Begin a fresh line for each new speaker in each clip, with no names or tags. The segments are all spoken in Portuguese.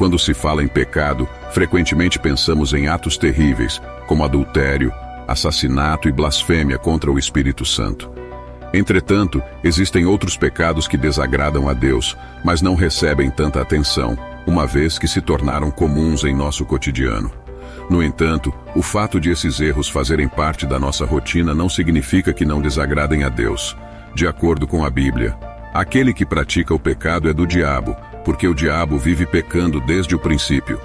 Quando se fala em pecado, frequentemente pensamos em atos terríveis, como adultério, assassinato e blasfêmia contra o Espírito Santo. Entretanto, existem outros pecados que desagradam a Deus, mas não recebem tanta atenção, uma vez que se tornaram comuns em nosso cotidiano. No entanto, o fato de esses erros fazerem parte da nossa rotina não significa que não desagradem a Deus. De acordo com a Bíblia, aquele que pratica o pecado é do diabo, porque o diabo vive pecando desde o princípio.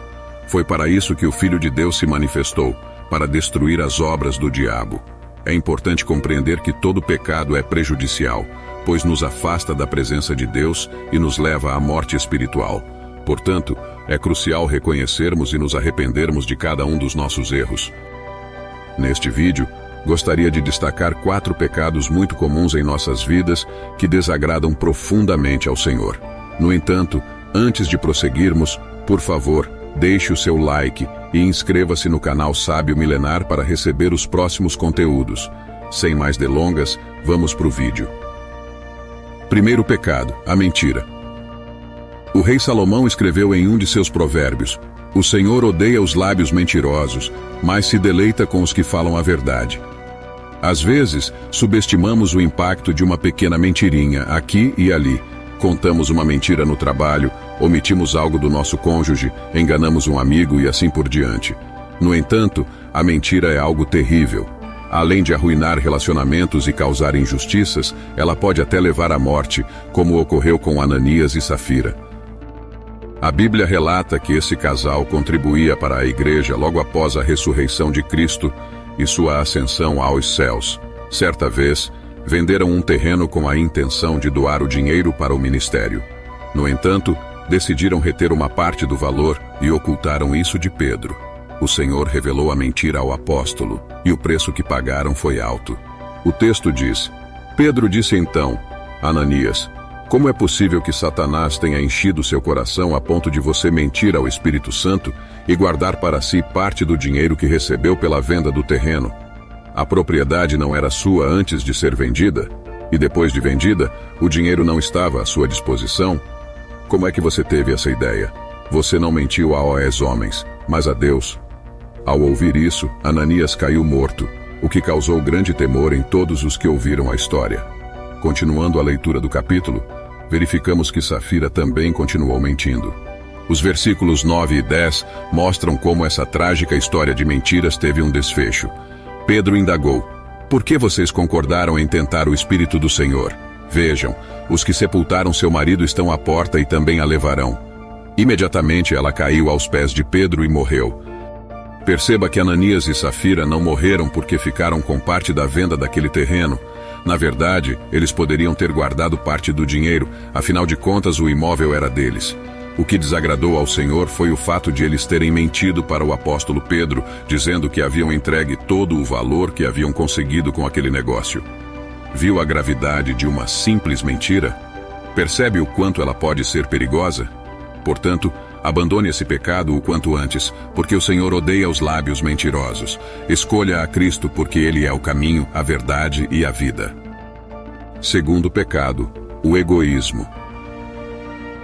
Foi para isso que o Filho de Deus se manifestou, para destruir as obras do diabo. É importante compreender que todo pecado é prejudicial, pois nos afasta da presença de Deus e nos leva à morte espiritual. Portanto, é crucial reconhecermos e nos arrependermos de cada um dos nossos erros. Neste vídeo, gostaria de destacar 4 pecados muito comuns em nossas vidas que desagradam profundamente ao Senhor. No entanto, antes de prosseguirmos, por favor, deixe o seu like e inscreva-se no canal Sábio Milenar para receber os próximos conteúdos. Sem mais delongas, vamos para o vídeo. Primeiro pecado, a mentira. O rei Salomão escreveu em um de seus provérbios: "O Senhor odeia os lábios mentirosos, mas se deleita com os que falam a verdade." Às vezes, subestimamos o impacto de uma pequena mentirinha aqui e ali. Contamos uma mentira no trabalho, omitimos algo do nosso cônjuge, enganamos um amigo e assim por diante. No entanto, a mentira é algo terrível. Além de arruinar relacionamentos e causar injustiças, ela pode até levar à morte, como ocorreu com Ananias e Safira. A Bíblia relata que esse casal contribuía para a igreja logo após a ressurreição de Cristo e sua ascensão aos céus. Certa vez, venderam um terreno com a intenção de doar o dinheiro para o ministério. No entanto, decidiram reter uma parte do valor e ocultaram isso de Pedro. O Senhor revelou a mentira ao apóstolo, e o preço que pagaram foi alto. O texto diz: "Pedro disse então, Ananias, como é possível que Satanás tenha enchido seu coração a ponto de você mentir ao Espírito Santo e guardar para si parte do dinheiro que recebeu pela venda do terreno? A propriedade não era sua antes de ser vendida? E depois de vendida, o dinheiro não estava à sua disposição? Como é que você teve essa ideia? Você não mentiu aos homens, mas a Deus." Ao ouvir isso, Ananias caiu morto, o que causou grande temor em todos os que ouviram a história. Continuando a leitura do capítulo, verificamos que Safira também continuou mentindo. Os versículos 9 e 10 mostram como essa trágica história de mentiras teve um desfecho. Pedro indagou: "Por que vocês concordaram em tentar o Espírito do Senhor? Vejam, os que sepultaram seu marido estão à porta e também a levarão." Imediatamente ela caiu aos pés de Pedro e morreu. Perceba que Ananias e Safira não morreram porque ficaram com parte da venda daquele terreno. Na verdade, eles poderiam ter guardado parte do dinheiro, afinal de contas o imóvel era deles. O que desagradou ao Senhor foi o fato de eles terem mentido para o apóstolo Pedro, dizendo que haviam entregue todo o valor que haviam conseguido com aquele negócio. Viu a gravidade de uma simples mentira? Percebe o quanto ela pode ser perigosa? Portanto, abandone esse pecado o quanto antes, porque o Senhor odeia os lábios mentirosos. Escolha a Cristo porque Ele é o caminho, a verdade e a vida. Segundo pecado, o egoísmo.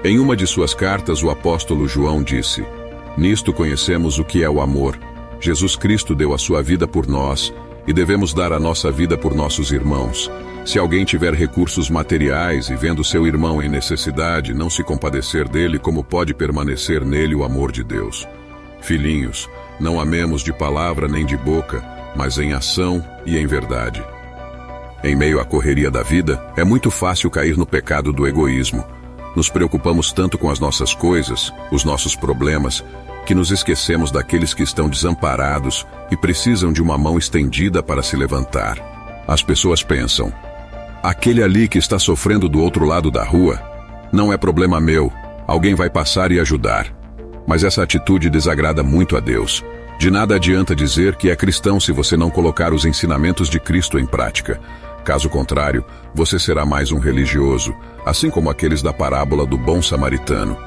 Em uma de suas cartas, o apóstolo João disse: "Nisto conhecemos o que é o amor. Jesus Cristo deu a sua vida por nós, e devemos dar a nossa vida por nossos irmãos. Se alguém tiver recursos materiais e vendo seu irmão em necessidade, não se compadecer dele, como pode permanecer nele o amor de Deus? Filhinhos, não amemos de palavra nem de boca, mas em ação e em verdade." Em meio à correria da vida, é muito fácil cair no pecado do egoísmo. Nos preocupamos tanto com as nossas coisas, os nossos problemas, que nos esquecemos daqueles que estão desamparados e precisam de uma mão estendida para se levantar. As pessoas pensam: "Aquele ali que está sofrendo do outro lado da rua, não é problema meu, alguém vai passar e ajudar." Mas essa atitude desagrada muito a Deus. De nada adianta dizer que é cristão se você não colocar os ensinamentos de Cristo em prática. Caso contrário, você será mais um religioso, assim como aqueles da parábola do bom samaritano.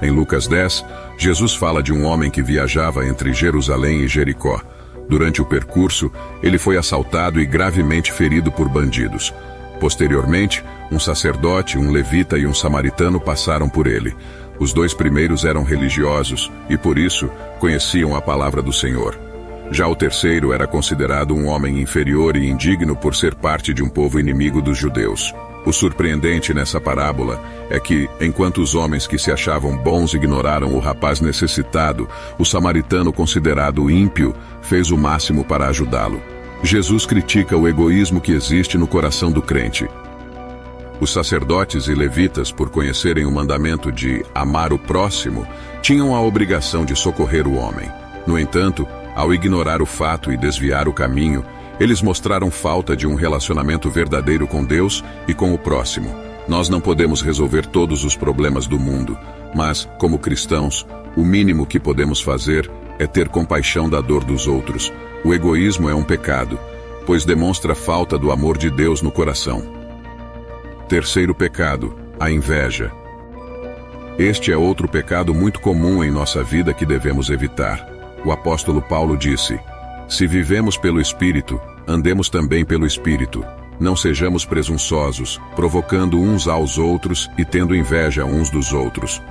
Em Lucas 10, Jesus fala de um homem que viajava entre Jerusalém e Jericó. Durante o percurso, ele foi assaltado e gravemente ferido por bandidos. Posteriormente, um sacerdote, um levita e um samaritano passaram por ele. Os 2 primeiros eram religiosos e, por isso, conheciam a palavra do Senhor. Já o terceiro era considerado um homem inferior e indigno por ser parte de um povo inimigo dos judeus. O surpreendente nessa parábola é que, enquanto os homens que se achavam bons ignoraram o rapaz necessitado, o samaritano considerado ímpio fez o máximo para ajudá-lo. Jesus critica o egoísmo que existe no coração do crente. Os sacerdotes e levitas, por conhecerem o mandamento de amar o próximo, tinham a obrigação de socorrer o homem. No entanto, ao ignorar o fato e desviar o caminho, eles mostraram falta de um relacionamento verdadeiro com Deus e com o próximo. Nós não podemos resolver todos os problemas do mundo, mas, como cristãos, o mínimo que podemos fazer é ter compaixão da dor dos outros. O egoísmo é um pecado, pois demonstra falta do amor de Deus no coração. Terceiro pecado, a inveja. Este é outro pecado muito comum em nossa vida que devemos evitar. O apóstolo Paulo disse: se vivemos pelo Espírito, andemos também pelo Espírito. Não sejamos presunçosos, provocando uns aos outros e tendo inveja uns dos outros.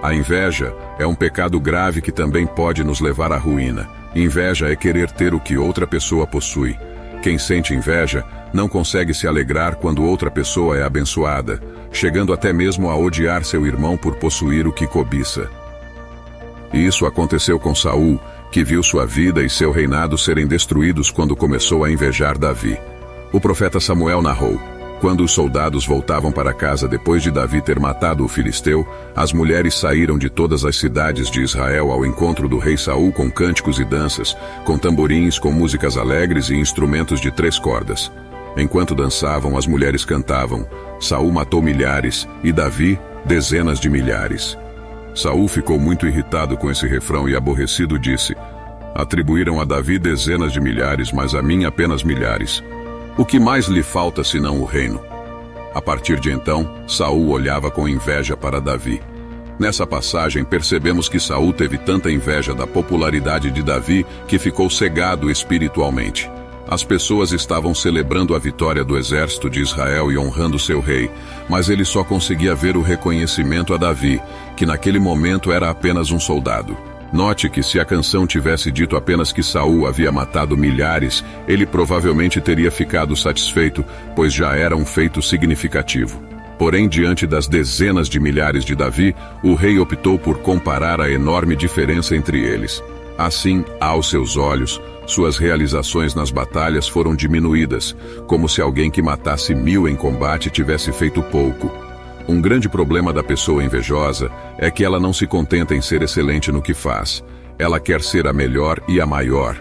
A inveja é um pecado grave que também pode nos levar à ruína. Inveja é querer ter o que outra pessoa possui. Quem sente inveja não consegue se alegrar quando outra pessoa é abençoada, chegando até mesmo a odiar seu irmão por possuir o que cobiça. E isso aconteceu com Saul, que viu sua vida e seu reinado serem destruídos quando começou a invejar Davi. O profeta Samuel narrou: quando os soldados voltavam para casa depois de Davi ter matado o filisteu, as mulheres saíram de todas as cidades de Israel ao encontro do rei Saul com cânticos e danças, com tamborins, com músicas alegres e instrumentos de 3 cordas. Enquanto dançavam, as mulheres cantavam: Saul matou milhares e Davi dezenas de milhares. Saul ficou muito irritado com esse refrão e aborrecido disse: atribuíram a Davi dezenas de milhares, mas a mim apenas milhares. O que mais lhe falta senão o reino? A partir de então, Saul olhava com inveja para Davi. Nessa passagem, percebemos que Saul teve tanta inveja da popularidade de Davi que ficou cegado espiritualmente. As pessoas estavam celebrando a vitória do exército de Israel e honrando seu rei, mas ele só conseguia ver o reconhecimento a Davi, que naquele momento era apenas um soldado. Note que se a canção tivesse dito apenas que Saul havia matado milhares, ele provavelmente teria ficado satisfeito, pois já era um feito significativo. Porém, diante das dezenas de milhares de Davi, o rei optou por comparar a enorme diferença entre eles. Assim, aos seus olhos, suas realizações nas batalhas foram diminuídas, como se alguém que matasse 1000 em combate tivesse feito pouco. Um grande problema da pessoa invejosa é que ela não se contenta em ser excelente no que faz. Ela quer ser a melhor e a maior.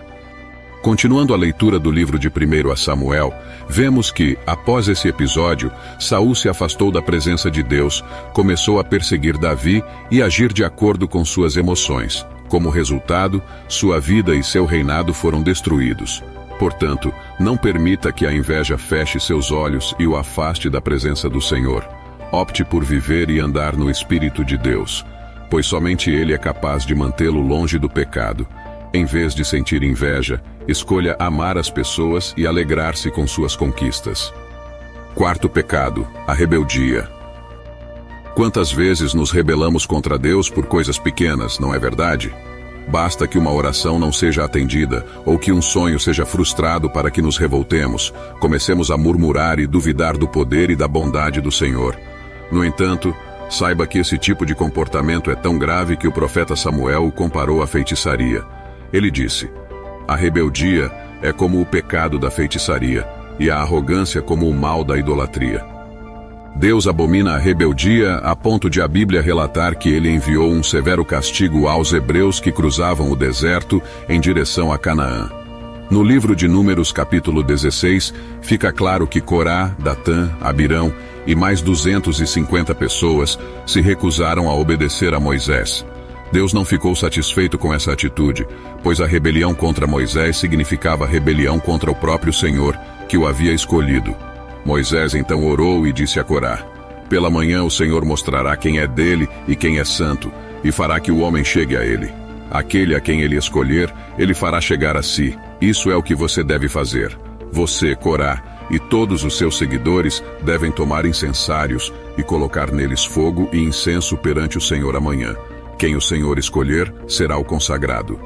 Continuando a leitura do livro de 1 Samuel, vemos que, após esse episódio, Saul se afastou da presença de Deus, começou a perseguir Davi e agir de acordo com suas emoções. Como resultado, sua vida e seu reinado foram destruídos. Portanto, não permita que a inveja feche seus olhos e o afaste da presença do Senhor. Opte por viver e andar no Espírito de Deus, pois somente Ele é capaz de mantê-lo longe do pecado. Em vez de sentir inveja, escolha amar as pessoas e alegrar-se com suas conquistas. Quarto pecado, a rebeldia. Quantas vezes nos rebelamos contra Deus por coisas pequenas, não é verdade? Basta que uma oração não seja atendida ou que um sonho seja frustrado para que nos revoltemos, comecemos a murmurar e duvidar do poder e da bondade do Senhor. No entanto, saiba que esse tipo de comportamento é tão grave que o profeta Samuel o comparou à feitiçaria. Ele disse: a rebeldia é como o pecado da feitiçaria, e a arrogância como o mal da idolatria. Deus abomina a rebeldia a ponto de a Bíblia relatar que ele enviou um severo castigo aos hebreus que cruzavam o deserto em direção a Canaã. No livro de Números, capítulo 16, fica claro que Corá, Datã, Abirão e mais 250 pessoas se recusaram a obedecer a Moisés. Deus não ficou satisfeito com essa atitude, pois a rebelião contra Moisés significava rebelião contra o próprio Senhor, que o havia escolhido. Moisés então orou e disse a Corá: pela manhã o Senhor mostrará quem é dele e quem é santo, e fará que o homem chegue a ele. Aquele a quem ele escolher, ele fará chegar a si. Isso é o que você deve fazer. Você, Corá, e todos os seus seguidores devem tomar incensários e colocar neles fogo e incenso perante o Senhor amanhã. Quem o Senhor escolher será o consagrado.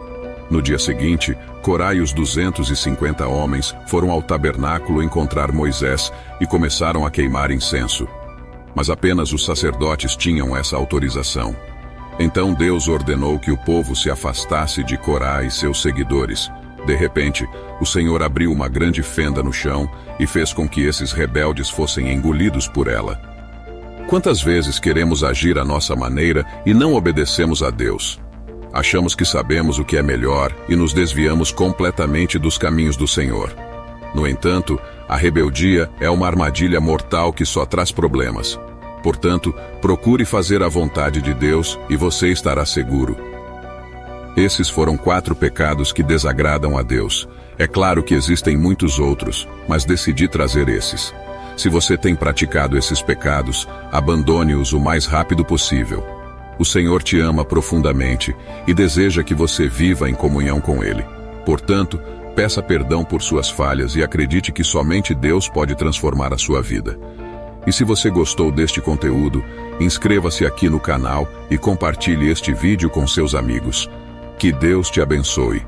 No dia seguinte, Corá e os 250 homens foram ao tabernáculo encontrar Moisés e começaram a queimar incenso. Mas apenas os sacerdotes tinham essa autorização. Então Deus ordenou que o povo se afastasse de Corá e seus seguidores. De repente, o Senhor abriu uma grande fenda no chão e fez com que esses rebeldes fossem engolidos por ela. Quantas vezes queremos agir à nossa maneira e não obedecemos a Deus? Achamos que sabemos o que é melhor e nos desviamos completamente dos caminhos do Senhor. No entanto, a rebeldia é uma armadilha mortal que só traz problemas. Portanto, procure fazer a vontade de Deus e você estará seguro. Esses foram 4 pecados que desagradam a Deus. É claro que existem muitos outros, mas decidi trazer esses. Se você tem praticado esses pecados, abandone-os o mais rápido possível. O Senhor te ama profundamente e deseja que você viva em comunhão com Ele. Portanto, peça perdão por suas falhas e acredite que somente Deus pode transformar a sua vida. E se você gostou deste conteúdo, inscreva-se aqui no canal e compartilhe este vídeo com seus amigos. Que Deus te abençoe.